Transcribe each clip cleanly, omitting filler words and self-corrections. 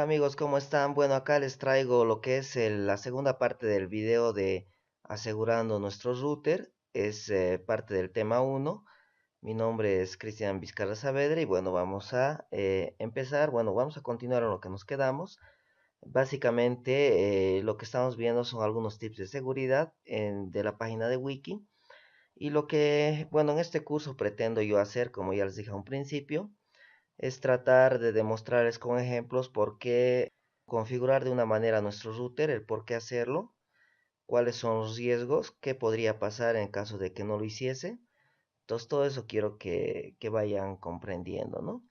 Hola amigos, ¿cómo están? Bueno, acá les traigo lo que es la segunda parte del video de asegurando nuestro router. Es parte del tema uno. Mi nombre es Cristian Vizcarra Saavedra y bueno, vamos a empezar. Bueno, vamos a continuar en lo que nos quedamos. Básicamente, lo que estamos viendo son algunos tips de seguridad de la página de Wiki. Y lo que, bueno, en este curso pretendo yo hacer, como ya les dije a un principio, es tratar de demostrarles con ejemplos por qué configurar de una manera nuestro router, el por qué hacerlo, cuáles son los riesgos, qué podría pasar en caso de que no lo hiciese. Entonces todo eso quiero que vayan comprendiendo, ¿no?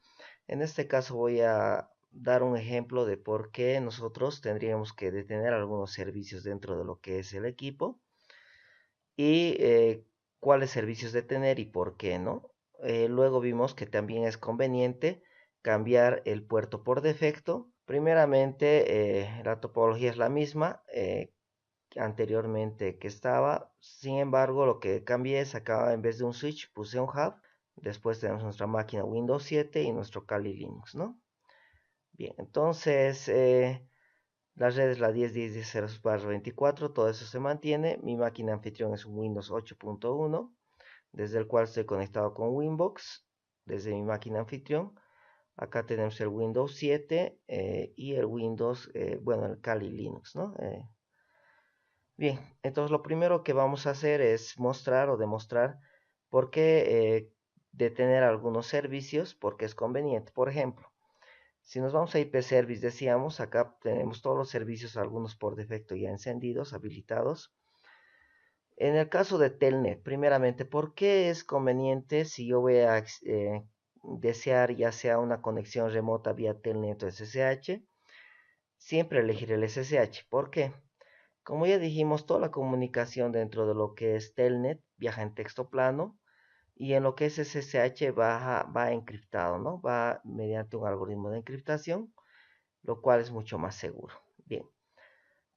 En este caso voy a dar un ejemplo de por qué nosotros tendríamos que detener algunos servicios dentro de lo que es el equipo y cuáles servicios detener y por qué, ¿no? Luego vimos que también es conveniente cambiar el puerto por defecto. Primeramente, la topología es la misma anteriormente que estaba. Sin embargo, lo que cambié es acá en vez de un switch puse un hub. Después tenemos nuestra máquina Windows 7 y nuestro Kali Linux, ¿no? Bien, entonces la red es la 10.10.10.0/24, todo eso se mantiene. Mi máquina anfitrión es un Windows 8.1, desde el cual estoy conectado con Winbox, desde mi máquina anfitrión. Acá tenemos el Windows 7 y el Windows, bueno, el Kali Linux, ¿no? Bien, entonces lo primero que vamos a hacer es mostrar o demostrar por qué detener algunos servicios, porque es conveniente. Por ejemplo, si nos vamos a IP Service, decíamos, acá tenemos todos los servicios, algunos por defecto ya encendidos, habilitados. En el caso de Telnet, primeramente, ¿por qué es conveniente si yo voy a desear ya sea una conexión remota vía Telnet o SSH? Siempre elegir el SSH. ¿Por qué? Como ya dijimos, toda la comunicación dentro de lo que es Telnet viaja en texto plano y en lo que es SSH va encriptado, ¿no? Va mediante un algoritmo de encriptación, lo cual es mucho más seguro. Bien,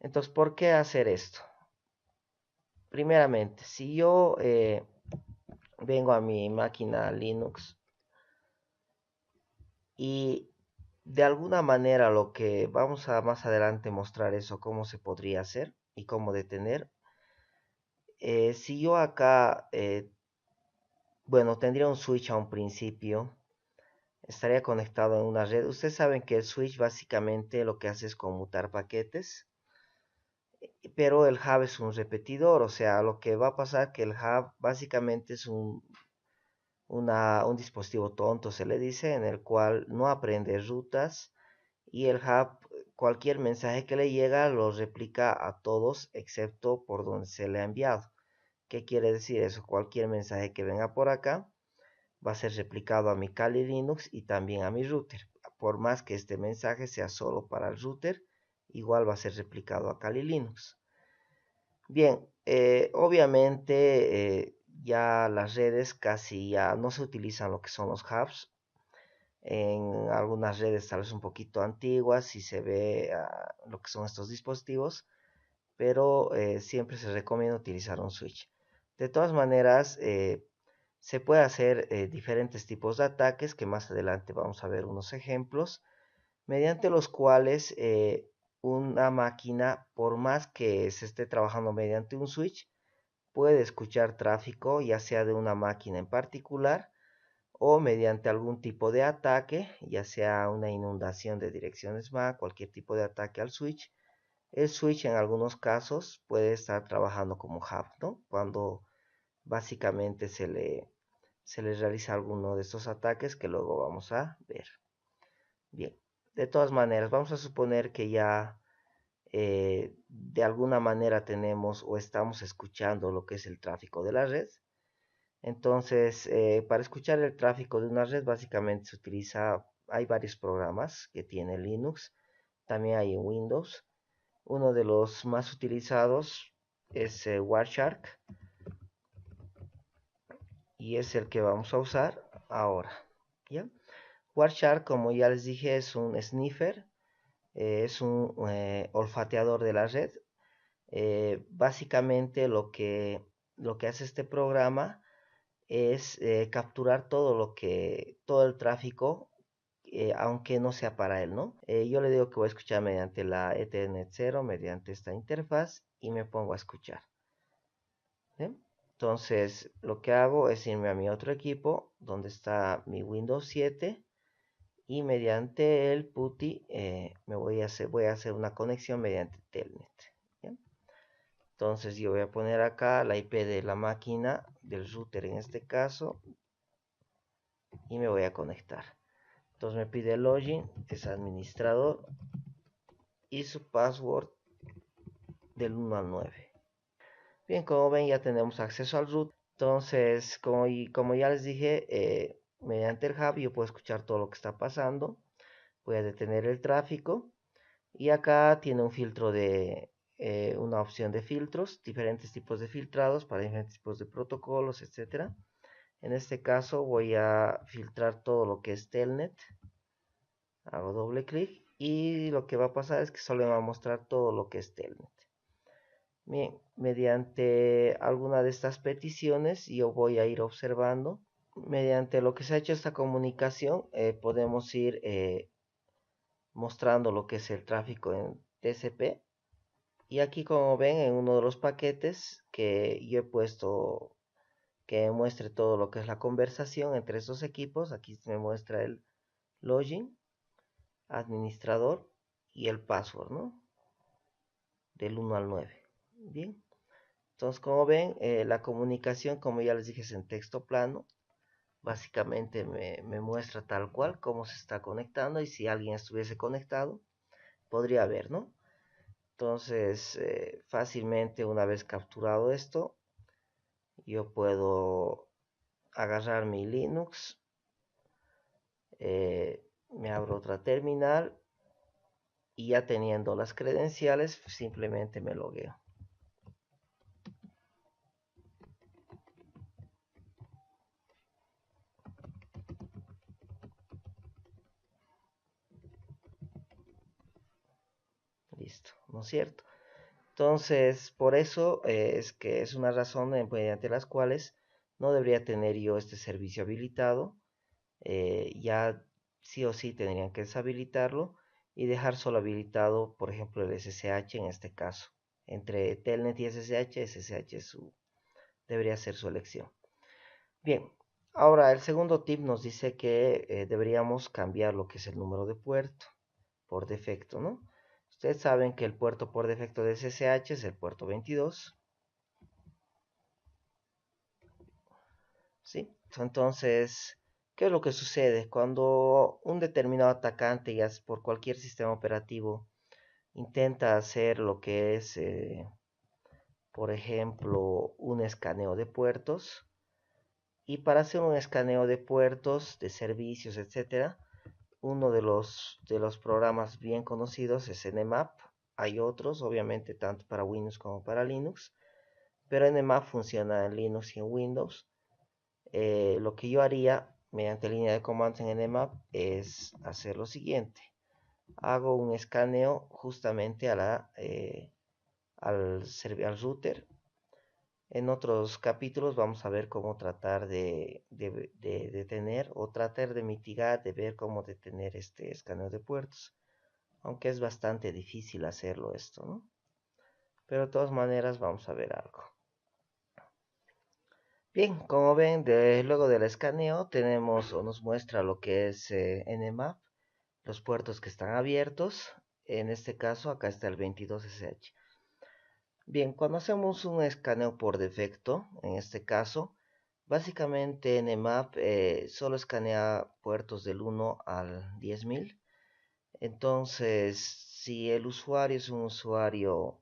entonces, ¿por qué hacer esto? Primeramente, si yo vengo a mi máquina Linux y de alguna manera lo que vamos a más adelante mostrar eso, cómo se podría hacer y cómo detener. Si yo acá, bueno, tendría un switch a un principio, estaría conectado en una red. Ustedes saben que el switch básicamente lo que hace es conmutar paquetes, pero el hub es un repetidor, o sea, lo que va a pasar que el hub básicamente es un dispositivo tonto, se le dice, en el cual no aprende rutas y el hub, cualquier mensaje que le llega, lo replica a todos excepto por donde se le ha enviado. ¿Qué quiere decir eso? Cualquier mensaje que venga por acá va a ser replicado a mi Kali Linux y también a mi router. Por más que este mensaje sea solo para el router, igual va a ser replicado a Kali Linux. Bien, obviamente ya las redes casi ya no se utilizan lo que son los hubs. En algunas redes tal vez un poquito antiguas si se ve lo que son estos dispositivos, pero siempre se recomienda utilizar un switch. De todas maneras, se puede hacer diferentes tipos de ataques que más adelante vamos a ver unos ejemplos, mediante los cuales una máquina, por más que se esté trabajando mediante un switch, puede escuchar tráfico, ya sea de una máquina en particular o mediante algún tipo de ataque, ya sea una inundación de direcciones MAC, cualquier tipo de ataque al switch. El switch en algunos casos puede estar trabajando como hub, ¿no? Cuando básicamente se le realiza alguno de estos ataques que luego vamos a ver. Bien, de todas maneras, vamos a suponer que ya de alguna manera tenemos o estamos escuchando lo que es el tráfico de la red. Entonces, para escuchar el tráfico de una red, básicamente se utiliza, hay varios programas que tiene Linux, también hay en Windows. Uno de los más utilizados es Wireshark y es el que vamos a usar ahora. ¿Ya? Wireshark, como ya les dije, es un sniffer, es un olfateador de la red. Básicamente lo que hace este programa es capturar todo el tráfico aunque no sea para él, ¿no? Yo le digo que voy a escuchar mediante la Ethernet 0, mediante esta interfaz, y me pongo a escuchar. ¿Bien? Entonces, lo que hago es irme a mi otro equipo, donde está mi Windows 7, y mediante el PuTTY voy a hacer una conexión mediante Telnet. ¿Bien? Entonces, yo voy a poner acá la IP de la máquina, del router en este caso, y me voy a conectar. Entonces me pide el login, es administrador, y su password del 1 al 9. Bien, como ven ya tenemos acceso al root. Entonces, como ya les dije, mediante el hub yo puedo escuchar todo lo que está pasando. Voy a detener el tráfico. Y acá tiene un filtro una opción de filtros, diferentes tipos de filtrados para diferentes tipos de protocolos, etcétera. En este caso voy a filtrar todo lo que es Telnet. Hago doble clic y lo que va a pasar es que solo me va a mostrar todo lo que es Telnet. Bien, mediante alguna de estas peticiones yo voy a ir observando. Mediante lo que se ha hecho esta comunicación podemos ir mostrando lo que es el tráfico en TCP. Y aquí, como ven, en uno de los paquetes que yo he puesto que muestre todo lo que es la conversación entre estos equipos, aquí me muestra el login, administrador y el password, ¿no? Del 1 al 9. Bien. Entonces, como ven, la comunicación, como ya les dije, es en texto plano. Básicamente me muestra tal cual cómo se está conectando, y si alguien estuviese conectado, podría ver, ¿no? Entonces, fácilmente, una vez capturado esto, yo puedo agarrar mi Linux, me abro otra terminal, y ya teniendo las credenciales, simplemente me logueo. Listo, ¿no es cierto? Entonces, por eso es que es una razón mediante las cuales no debería tener yo este servicio habilitado. Ya sí o sí tendrían que deshabilitarlo y dejar solo habilitado, por ejemplo, el SSH en este caso. Entre Telnet y SSH, SSH debería ser su elección. Bien, ahora el segundo tip nos dice que deberíamos cambiar lo que es el número de puerto por defecto, ¿no? Ustedes saben que el puerto por defecto de SSH es el puerto 22. ¿Sí? Entonces, ¿qué es lo que sucede? Cuando un determinado atacante, ya por cualquier sistema operativo, intenta hacer lo que es, por ejemplo, un escaneo de puertos, y para hacer un escaneo de puertos, de servicios, etcétera, uno de los programas bien conocidos es Nmap. Hay otros, obviamente, tanto para Windows como para Linux, pero Nmap funciona en Linux y en Windows. Lo que yo haría mediante línea de comandos en Nmap es hacer lo siguiente. Hago un escaneo justamente al router. En otros capítulos vamos a ver cómo tratar de detener, o tratar de mitigar, de ver cómo detener este escaneo de puertos. Aunque es bastante difícil hacerlo esto, ¿no? Pero de todas maneras vamos a ver algo. Bien, como ven, luego del escaneo tenemos, o nos muestra lo que es Nmap, los puertos que están abiertos. En este caso, acá está el 22SH. Bien, cuando hacemos un escaneo por defecto, en este caso, básicamente Nmap solo escanea puertos del 1 al 10.000. Entonces, si el usuario es un usuario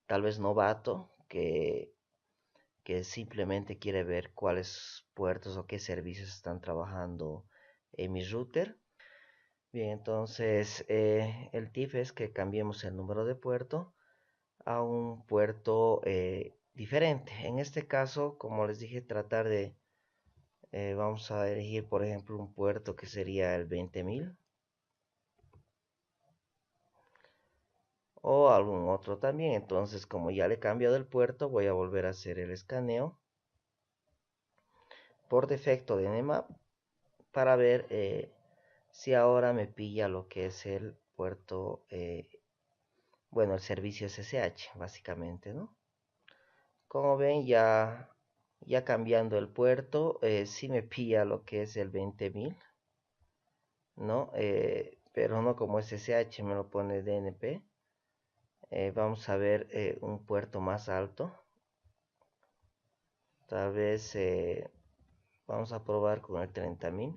tal vez novato, que simplemente quiere ver cuáles puertos o qué servicios están trabajando en mi router. Bien, entonces el tip es que cambiemos el número de puerto a un puerto diferente. En este caso, como les dije, tratar de, vamos a elegir por ejemplo un puerto que sería el 20.000. O algún otro también. Entonces, como ya le he cambiado el puerto, voy a volver a hacer el escaneo por defecto de Nmap para ver si ahora me pilla lo que es el puerto, bueno, el servicio SSH, básicamente, ¿no? Como ven, ya cambiando el puerto, sí me pilla lo que es el 20.000, ¿no? Pero no como SSH, me lo pone DNP. Vamos a ver un puerto más alto. Tal vez vamos a probar con el 30.000.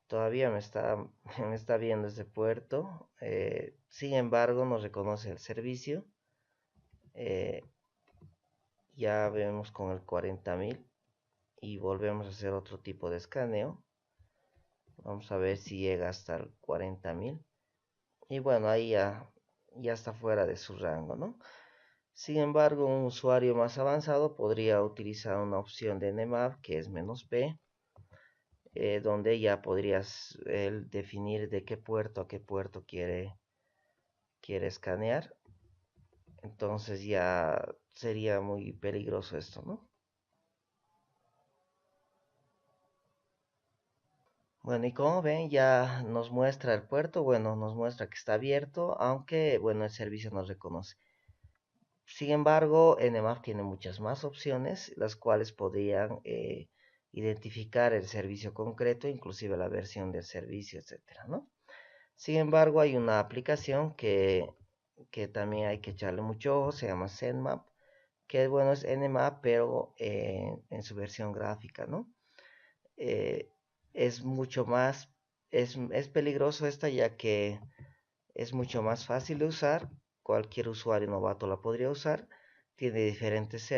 Todavía me está viendo ese puerto. Sin embargo, no reconoce el servicio. Eh, ya vemos con el 40.000 y volvemos a hacer otro tipo de escaneo. Vamos a ver si llega hasta el 40.000. Y bueno, ahí ya está fuera de su rango, ¿no? Sin embargo, un usuario más avanzado podría utilizar una opción de Nmap que es "-p", donde ya podrías definir de qué puerto a qué puerto quiere escanear. Entonces ya sería muy peligroso esto, ¿no? Bueno, y como ven, ya nos muestra el puerto. Bueno, nos muestra que está abierto, aunque, bueno, el servicio no reconoce. Sin embargo, Nmap tiene muchas más opciones, las cuales podrían identificar el servicio concreto, inclusive la versión del servicio, etcétera, ¿no? Sin embargo, hay una aplicación que también hay que echarle mucho ojo, se llama Zenmap, que bueno, es Nmap, pero en su versión gráfica, ¿no? Eh, es mucho más, es peligroso esta, ya que es mucho más fácil de usar. Cualquier usuario novato la podría usar. Tiene diferentes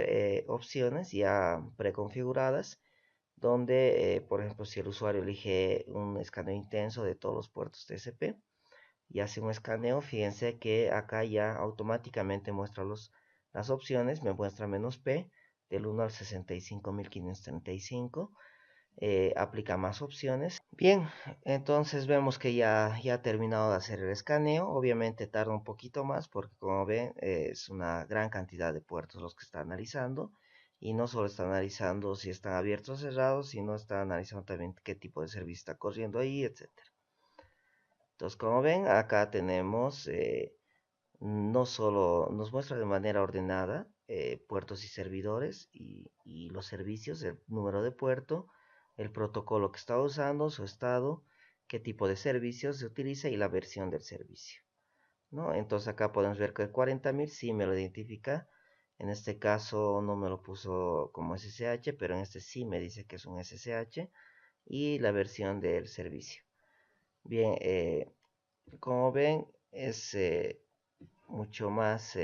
opciones ya preconfiguradas, donde, por ejemplo, si el usuario elige un escaneo intenso de todos los puertos TCP y hace un escaneo, fíjense que acá ya automáticamente muestra las opciones. Me muestra "-p" del 1 al 65.535. Aplica más opciones. Bien, entonces vemos que ya ha terminado de hacer el escaneo. Obviamente tarda un poquito más porque, como ven, es una gran cantidad de puertos los que está analizando. Y no solo está analizando si están abiertos o cerrados, sino está analizando también qué tipo de servicio está corriendo ahí, etcétera. Entonces, como ven, acá tenemos, no solo nos muestra de manera ordenada puertos y servidores y los servicios, el número de puerto, el protocolo que está usando, su estado, qué tipo de servicio se utiliza y la versión del servicio, ¿no? Entonces acá podemos ver que el 40.000 sí me lo identifica. En este caso no me lo puso como SSH, pero en este sí me dice que es un SSH y la versión del servicio. Bien, como ven, es mucho más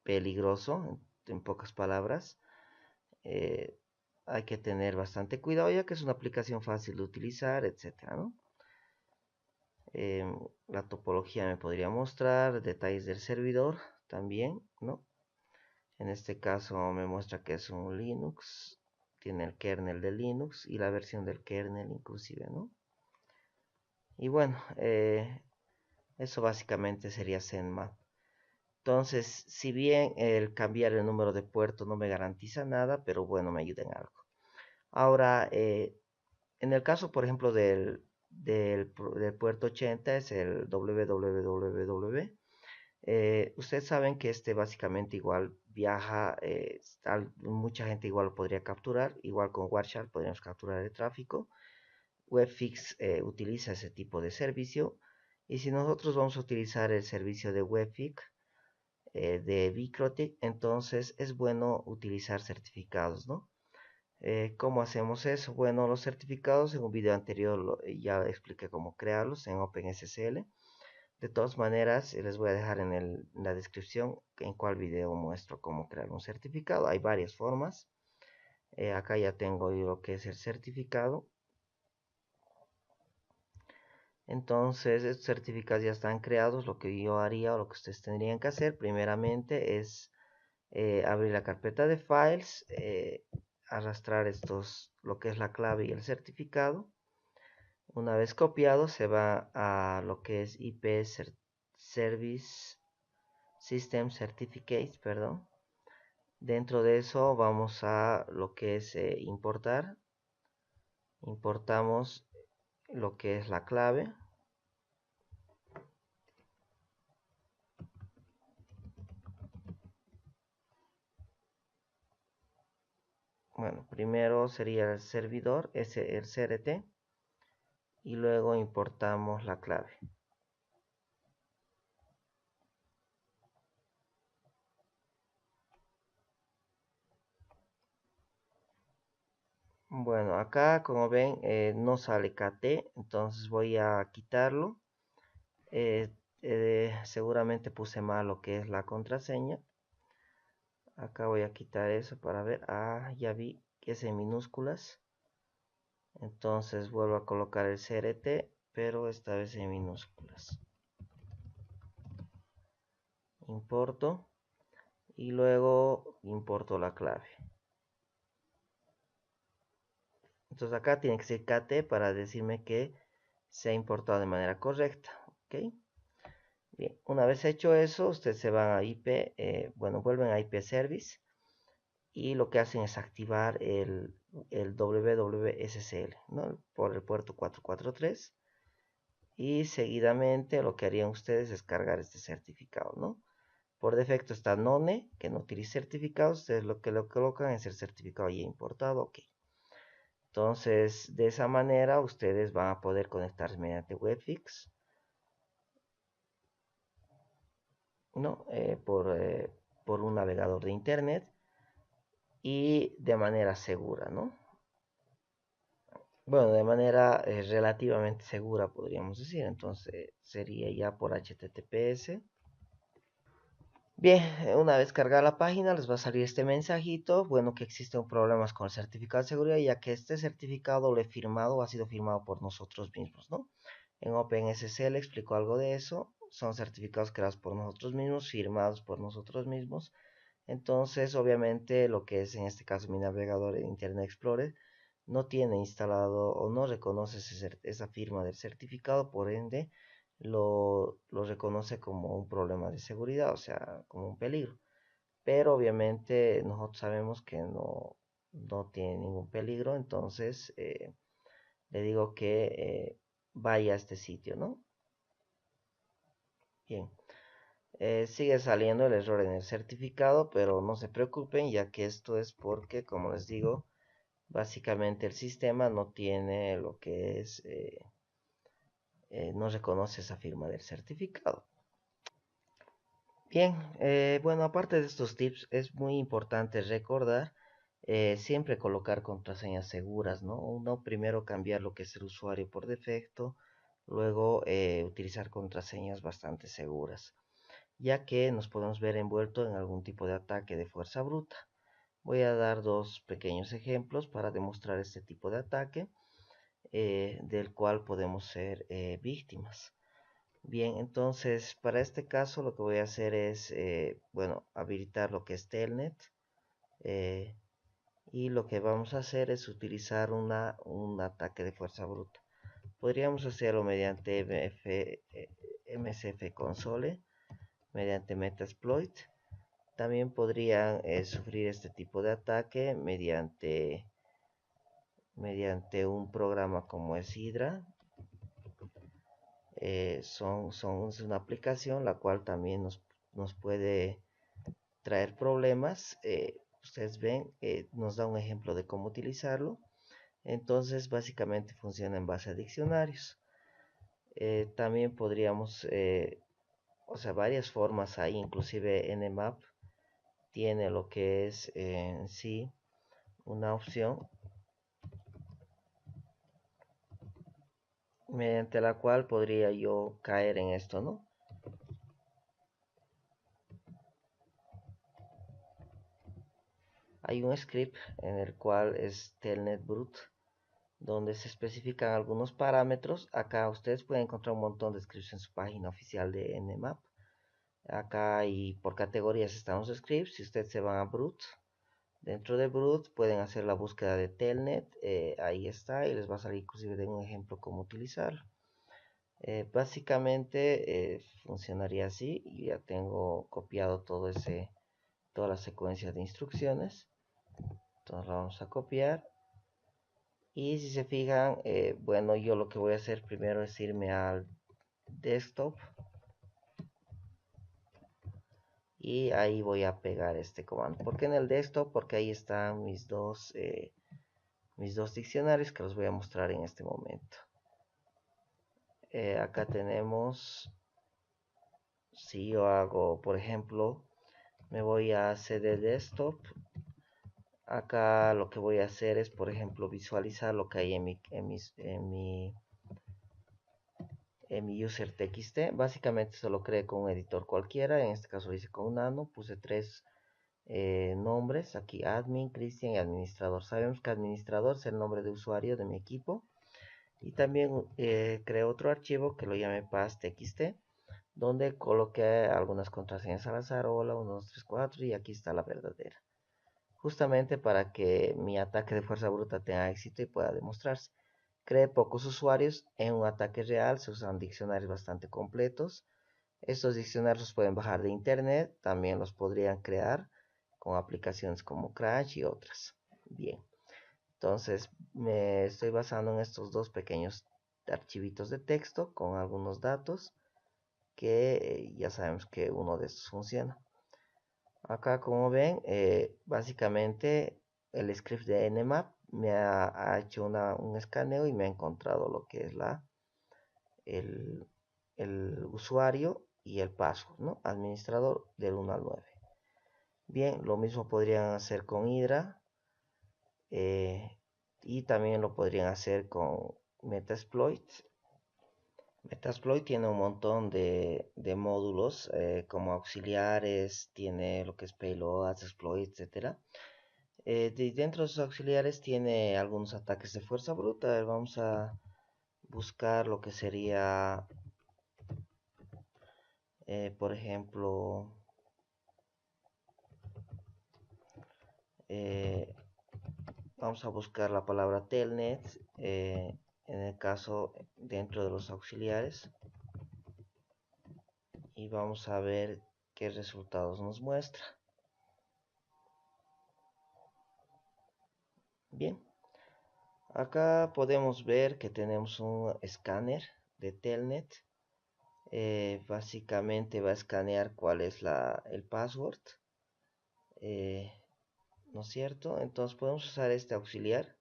peligroso, en pocas palabras. Eh, hay que tener bastante cuidado, ya que es una aplicación fácil de utilizar, etcétera, ¿no? La topología me podría mostrar detalles del servidor también, ¿no? En este caso me muestra que es un Linux, tiene el kernel de Linux y la versión del kernel inclusive, ¿no? Y bueno, eso básicamente sería Zenmap. Entonces, si bien el cambiar el número de puerto no me garantiza nada, pero bueno, me ayuda en algo. Ahora, en el caso, por ejemplo, del puerto 80, es el www. Ustedes saben que este básicamente igual viaja, mucha gente igual lo podría capturar, igual con Wireshark podríamos capturar el tráfico. Webfix utiliza ese tipo de servicio, y si nosotros vamos a utilizar el servicio de Webfix, de Bicrotic, entonces es bueno utilizar certificados, ¿no? ¿Cómo hacemos eso? Bueno, los certificados en un video anterior ya expliqué cómo crearlos en OpenSSL. De todas maneras, les voy a dejar en la descripción en cuál video muestro cómo crear un certificado. Hay varias formas. Acá ya tengo lo que es el certificado. Entonces, estos certificados ya están creados. Lo que yo haría o lo que ustedes tendrían que hacer primeramente es abrir la carpeta de files, arrastrar lo que es la clave y el certificado. Una vez copiado, se va a lo que es IP Service System Certificates, perdón. Dentro de eso vamos a lo que es importar. Importamos lo que es la clave. Bueno, primero sería el servidor, el CRT, y luego importamos la clave. Bueno, acá como ven no sale KT, entonces voy a quitarlo. Seguramente puse mal lo que es la contraseña. Acá voy a quitar eso para ver. Ah, ya vi que es en minúsculas. Entonces vuelvo a colocar el CRT, pero esta vez en minúsculas. Importo y luego importo la clave. Entonces acá tiene que ser KT para decirme que se ha importado de manera correcta. ¿Ok? Bien, una vez hecho eso, ustedes se van a IP, bueno, vuelven a IP Service y lo que hacen es activar el WWSCL, ¿no? Por el puerto 443 y seguidamente lo que harían ustedes es cargar este certificado, ¿no? Por defecto está None, que no utiliza certificados, ustedes lo que lo colocan es el certificado ya importado, ok. Entonces, de esa manera ustedes van a poder conectarse mediante Webfix, ¿no? Por un navegador de internet y de manera segura, ¿no? Bueno, de manera relativamente segura podríamos decir, entonces sería ya por HTTPS. Bien, una vez cargada la página les va a salir este mensajito, bueno que existen problemas con el certificado de seguridad ya que este certificado lo he firmado o ha sido firmado por nosotros mismos, ¿no? En OpenSSL explicó algo de eso, son certificados creados por nosotros mismos, firmados por nosotros mismos. Entonces, obviamente, lo que es en este caso mi navegador en Internet Explorer no tiene instalado o no reconoce esa firma del certificado, por ende lo reconoce como un problema de seguridad, o sea, como un peligro. Pero obviamente nosotros sabemos que no tiene ningún peligro, entonces le digo que vaya a este sitio, ¿no? Bien. Sigue saliendo el error en el certificado, pero no se preocupen, ya que esto es porque, como les digo, básicamente el sistema no tiene lo que es, no reconoce esa firma del certificado. Bien, bueno, aparte de estos tips, es muy importante recordar siempre colocar contraseñas seguras, ¿no? Uno primero cambiar lo que es el usuario por defecto, luego utilizar contraseñas bastante seguras, ya que nos podemos ver envueltos en algún tipo de ataque de fuerza bruta. Voy a dar dos pequeños ejemplos para demostrar este tipo de ataque del cual podemos ser víctimas. Bien, entonces para este caso lo que voy a hacer es, bueno, habilitar lo que es Telnet eh, y lo que vamos a hacer es utilizar un ataque de fuerza bruta. Podríamos hacerlo mediante MSF Console, mediante Metasploit. También podrían sufrir este tipo de ataque mediante un programa como es Hydra. Es una aplicación la cual también nos puede traer problemas. Ustedes ven, nos da un ejemplo de cómo utilizarlo. Entonces, básicamente funciona en base a diccionarios. También podríamos, o sea, varias formas ahí, inclusive Nmap tiene lo que es en sí una opción mediante la cual podría yo caer en esto, ¿no? Hay un script en el cual es telnet brute donde se especifican algunos parámetros. Acá ustedes pueden encontrar un montón de scripts en su página oficial de Nmap. Acá y por categorías están los scripts. Si ustedes se van a brute, dentro de brute pueden hacer la búsqueda de telnet. Ahí está y les va a salir inclusive de un ejemplo cómo utilizarlo. Básicamente funcionaría así. Y ya tengo copiado toda la secuencia de instrucciones. Entonces la vamos a copiar. Y si se fijan, bueno, yo lo que voy a hacer primero es irme al desktop. Y ahí voy a pegar este comando. ¿Por qué en el desktop? Porque ahí están mis dos diccionarios que los voy a mostrar en este momento. Acá tenemos, si yo hago, por ejemplo, me voy a CD Desktop. Acá lo que voy a hacer es, por ejemplo, visualizar lo que hay en mi user txt. Básicamente solo creé con un editor cualquiera. En este caso lo hice con Nano. Puse tres nombres. Aquí admin, Cristian y administrador. Sabemos que administrador es el nombre de usuario de mi equipo. Y también creé otro archivo que lo llamé path.txt, donde coloqué algunas contraseñas al azar. Hola, 1, 2, 3, 4. Y aquí está la verdadera. Justamente para que mi ataque de fuerza bruta tenga éxito y pueda demostrarse. Creé pocos usuarios. En un ataque real se usan diccionarios bastante completos. Estos diccionarios los pueden bajar de internet. También los podrían crear con aplicaciones como Crash y otras. Bien, entonces me estoy basando en estos dos pequeños archivitos de texto con algunos datos que ya sabemos que uno de estos funciona. Acá, como ven, básicamente el script de Nmap me ha hecho un escaneo y me ha encontrado lo que es el, el usuario y el password, ¿no? Administrador del 1 al 9. Bien, lo mismo podrían hacer con Hydra, y también lo podrían hacer con Metasploit. Metasploit tiene un montón de módulos como auxiliares, tiene lo que es payloads, exploit, etc. Dentro de sus auxiliares tiene algunos ataques de fuerza bruta. A ver, vamos a buscar lo que sería, por ejemplo, eh, vamos a buscar la palabra telnet, en el caso dentro de los auxiliares, y vamos a ver qué resultados nos muestra. Bien, acá podemos ver que tenemos un escáner de telnet. Básicamente va a escanear cuál es el password, ¿no es cierto? Entonces podemos usar este auxiliar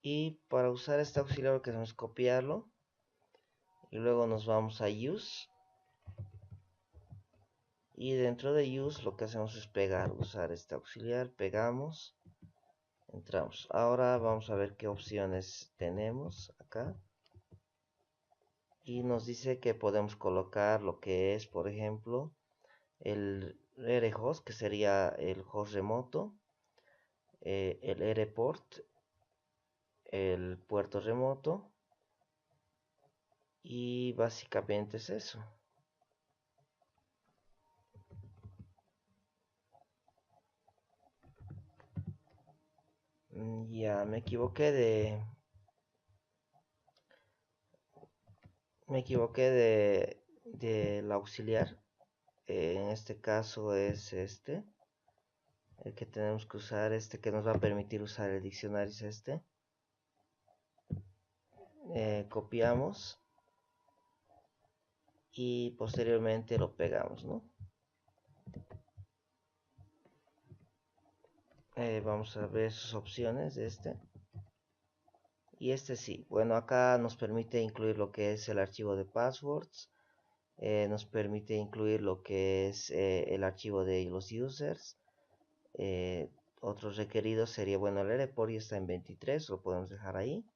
y para usar este auxiliar lo que hacemos es copiarlo y luego nos vamos a use, y dentro de use lo que hacemos es usar este auxiliar, pegamos, entramos. Ahora vamos a ver qué opciones tenemos acá. Y nos dice que podemos colocar lo que es, por ejemplo, el rhost, que sería el host remoto, el rport, el puerto remoto, y básicamente es eso. Ya me equivoqué del auxiliar. En este caso es este el que tenemos que usar, este que nos va a permitir usar el diccionario es este. Copiamos y posteriormente lo pegamos, ¿no? Vamos a ver sus opciones de este. Y este sí, bueno, acá nos permite incluir lo que es el archivo de passwords, nos permite incluir lo que es el archivo de los users. Otros requeridos sería, bueno, el report ya está en 23, lo podemos dejar ahí.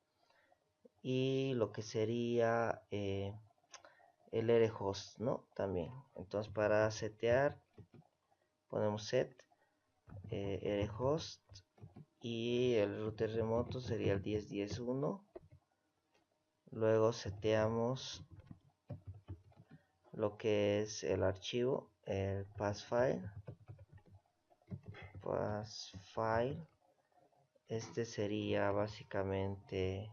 Y lo que sería el rhost, ¿no? También. Entonces para setear ponemos set rhost, y el router remoto sería el 10.10.1. Luego seteamos lo que es el archivo, el passfile, Este sería básicamente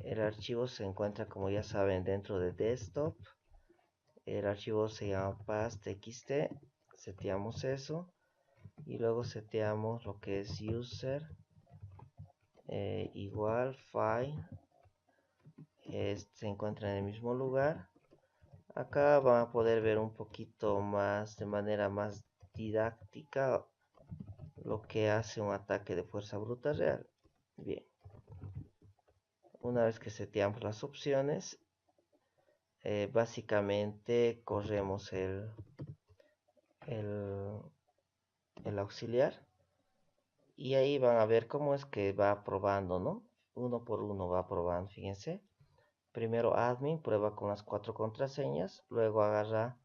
el archivo. Se encuentra, como ya saben, dentro de desktop. El archivo se llama path.txt. Seteamos eso y luego seteamos lo que es user igual file. Se encuentra en el mismo lugar. Acá van a poder ver un poquito más, de manera más didáctica, lo que hace un ataque de fuerza bruta real. Bien, una vez que seteamos las opciones, básicamente corremos el, el auxiliar y ahí van a ver cómo es que va probando, ¿no? Uno por uno va probando, fíjense. Primero admin prueba con las 4 contraseñas, luego agarra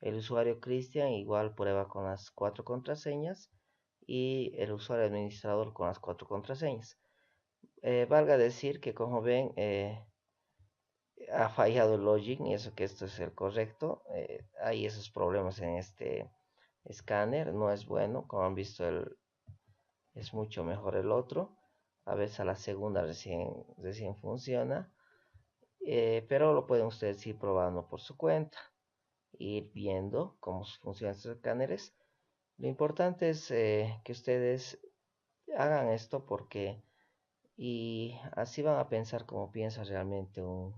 el usuario Cristian, igual prueba con las 4 contraseñas y el usuario administrador con las 4 contraseñas. Valga decir que, como ven, ha fallado el login, y eso que esto es el correcto. Hay esos problemas en este escáner, no es bueno. Como han visto, es mucho mejor el otro. A veces a la segunda recién funciona. Pero lo pueden ustedes ir probando por su cuenta, ir viendo cómo funcionan estos escáneres. Lo importante es que ustedes hagan esto, porque y así van a pensar como piensa realmente un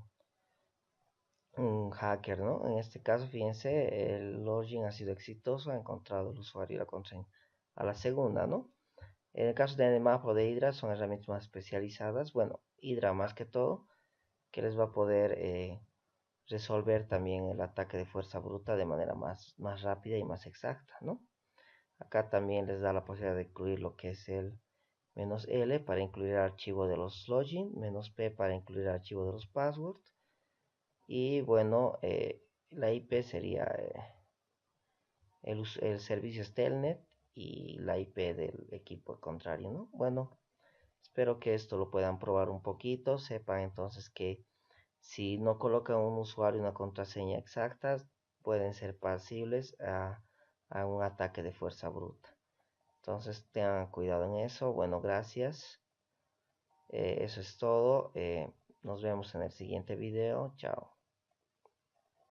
hacker, ¿no? En este caso, fíjense, el login ha sido exitoso, ha encontrado el usuario y la contraseña a la segunda, ¿no? En el caso de Nmap o de Hydra, son herramientas más especializadas. Bueno, Hydra más que todo, que les va a poder resolver también el ataque de fuerza bruta de manera más rápida y más exacta, ¿no? Acá también les da la posibilidad de incluir lo que es el "-l" para incluir el archivo de los login, "-p" para incluir el archivo de los passwords, y bueno, la IP sería el servicio es Telnet y la IP del equipo contrario, ¿no? Bueno, espero que esto lo puedan probar un poquito, sepan entonces que si no colocan un usuario y una contraseña exactas, pueden ser pasibles a un ataque de fuerza bruta. Entonces tengan cuidado en eso. Bueno, gracias. Eso es todo. Nos vemos en el siguiente video. Chao.